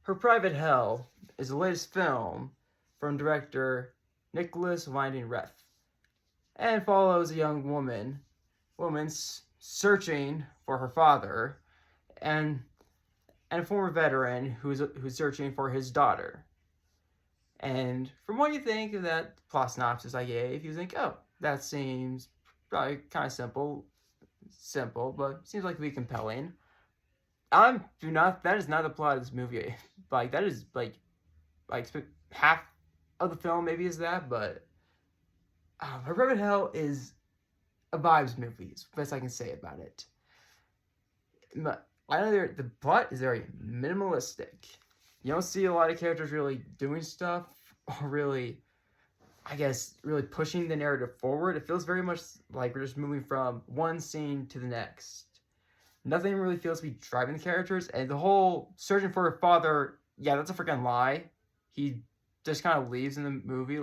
Her Private Hell is the latest film from director Nicholas Winding Refn and follows a young woman searching for her father and a former veteran who's searching for his daughter. And from what you think of that plot synopsis I gave, you think, oh, that seems probably kind of simple, but seems like to be compelling. Do not. That is not the plot of this movie. Like that is like half of the film maybe is that, but Her Private Hell is a vibes movie. Is the best I can say about it. I know the plot is very minimalistic. You don't see a lot of characters really doing stuff or really, I guess, really pushing the narrative forward. It feels very much like we're just moving from one scene to the next. Nothing really feels to be driving the characters, and the whole searching for her father, yeah, that's a freaking lie. He just kind of leaves in the movie,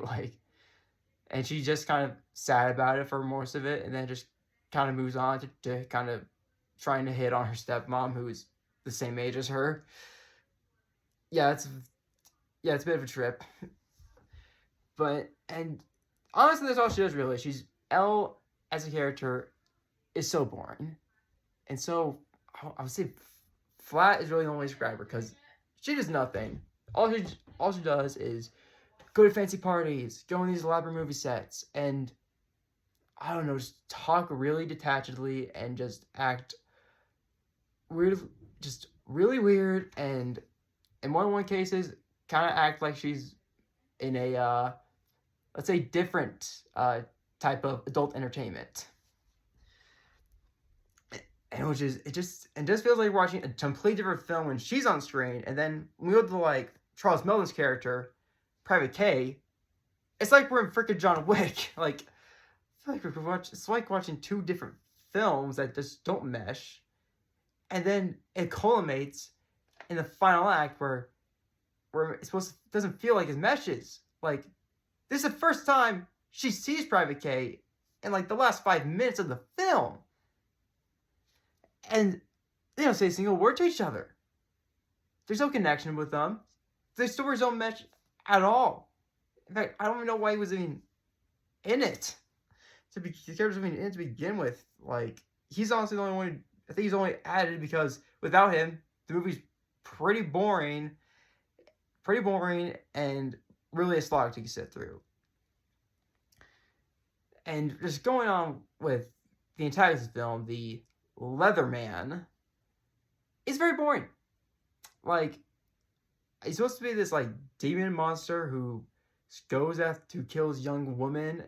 and she's just kind of sad about it for most of it, and then just kind of moves on to kind of trying to hit on her stepmom, who's the same age as her. Yeah, it's a bit of a trip, and honestly, that's all she does really. Elle as a character is so boring, and so I would say flat is really the only describer because she does nothing. All she does is go to fancy parties, go on these elaborate movie sets, and I don't know, just talk really detachedly and just act weird, just really weird, and in one cases, kind of act like she's in a let's say different type of adult entertainment, and which is it just feels like watching a completely different film when she's on screen, and then when we go to like Charles Melton's character, Private K, it's like we're in freaking John Wick. Like I feel like it's like watching two different films that just don't mesh, and then it culminates in the final act where it doesn't feel like it meshes. Like this is the first time she sees Private K in like the last 5 minutes of the film, and they don't say a single word to each other. There's no connection with them. The stories don't mesh at all. In fact, I don't even know why he was even in it. The character's even in it to begin with. Like he's honestly the only one. I think he's only added because without him, the movie's pretty boring, and really a slog to sit through. And just going on with the antagonist of the film, the Leatherman, is very boring. Like he's supposed to be this like demon monster who goes after kills young women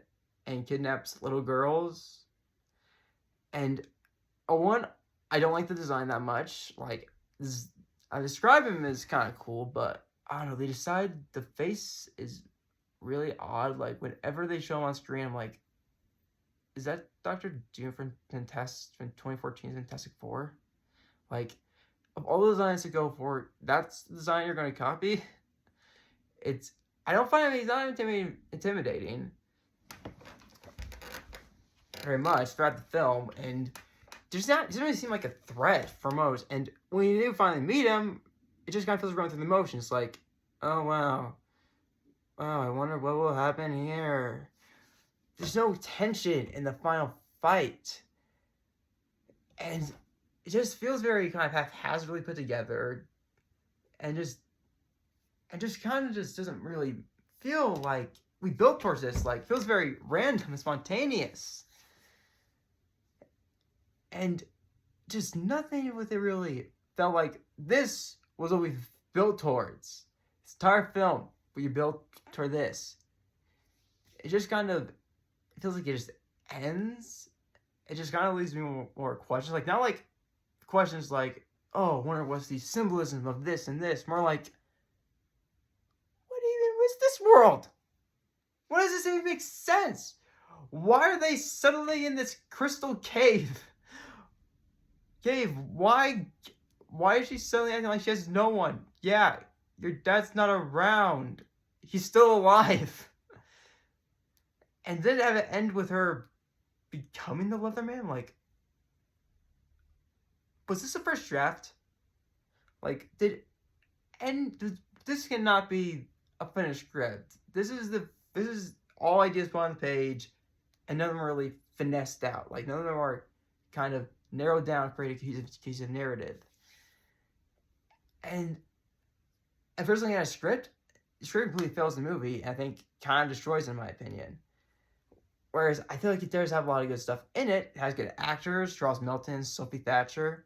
and kidnaps little girls. And I don't like the design that much. Like I describe him as kind of cool, but I don't know. They decide the face is really odd. Like whenever they show him on screen, I'm like, is that Dr. Doom from 2014's Fantastic Four? Like, of all the designs to go for, that's the design you're going to copy? I don't find him, he's not intimidating very much throughout the film, and doesn't really seem like a threat for most. And when you do finally meet him, it just kind of feels like going through the motions. Like, oh wow, I wonder what will happen here. There's no tension in the final fight, and it just feels very kind of haphazardly put together, and just kind of just doesn't really feel like we built towards this. Like, feels very random and spontaneous, and just nothing with it really felt like this was what we built towards. This entire film, we built toward this. It just kind of, it feels like it just ends. It just kind of leaves me more questions. Like, not like questions like, oh, I wonder what's the symbolism of this and this. More like, what even is this world? What does this even make sense? Why are they suddenly in this crystal cave? Why is she suddenly acting like she has no one? Yeah, your dad's not around. He's still alive. And then have it end with her becoming the Leatherman? Like, was this the first draft? Like, did And this cannot be a finished script. This is all ideas put on the page, and none of them are really finessed out. Like none of them are kind of narrowed down, create a cohesive narrative. And at first looking at a script, the script completely fails the movie, and I think kind of destroys it, in my opinion. Whereas I feel like it does have a lot of good stuff in it. It has good actors, Charles Melton, Sophie Thatcher.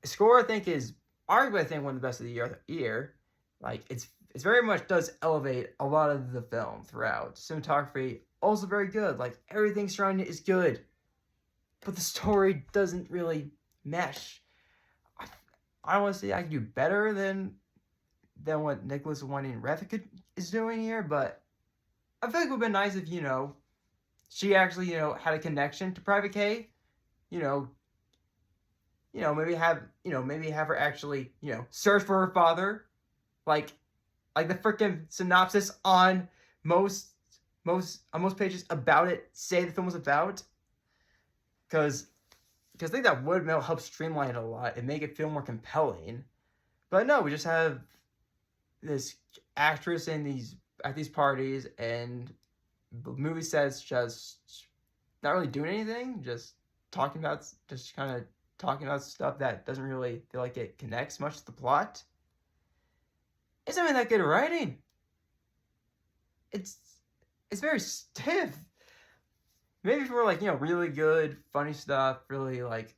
The score, I think, is arguably, I think, one of the best of the year. Like it's very much does elevate a lot of the film throughout. Cinematography also very good. Like everything surrounding it is good, but the story doesn't really mesh. I want to say I can do better than what Nicholas Winding Refn is doing here, but I feel like it would have been nice if she actually had a connection to Private K. Maybe have her actually search for her father, like the freaking synopsis on most pages about it say the film was about, because I think that would help streamline it a lot and make it feel more compelling. But no, we just have this actress at these parties, and the movie sets just not really doing anything, just kind of talking about stuff that doesn't really feel like it connects much to the plot. It's not even that good writing. It's very stiff. Maybe for really good funny stuff, really like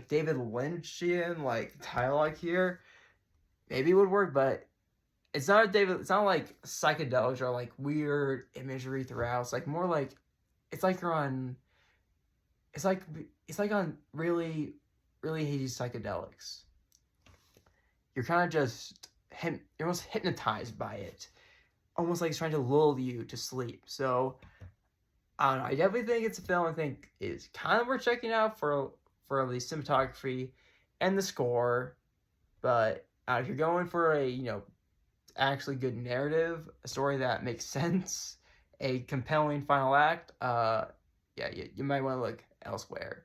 David Lynchian dialogue here, maybe it would work, but it's not like psychedelics or like weird imagery throughout. It's like more like it's like on really really hazy psychedelics. You're kind of just you're almost hypnotized by it, almost like it's trying to lull you to sleep. So I don't know. I definitely think it's a film I think is kind of worth checking out for the cinematography and the score. But if you're going for a actually good narrative, a story that makes sense, a compelling final act, yeah, you might want to look elsewhere.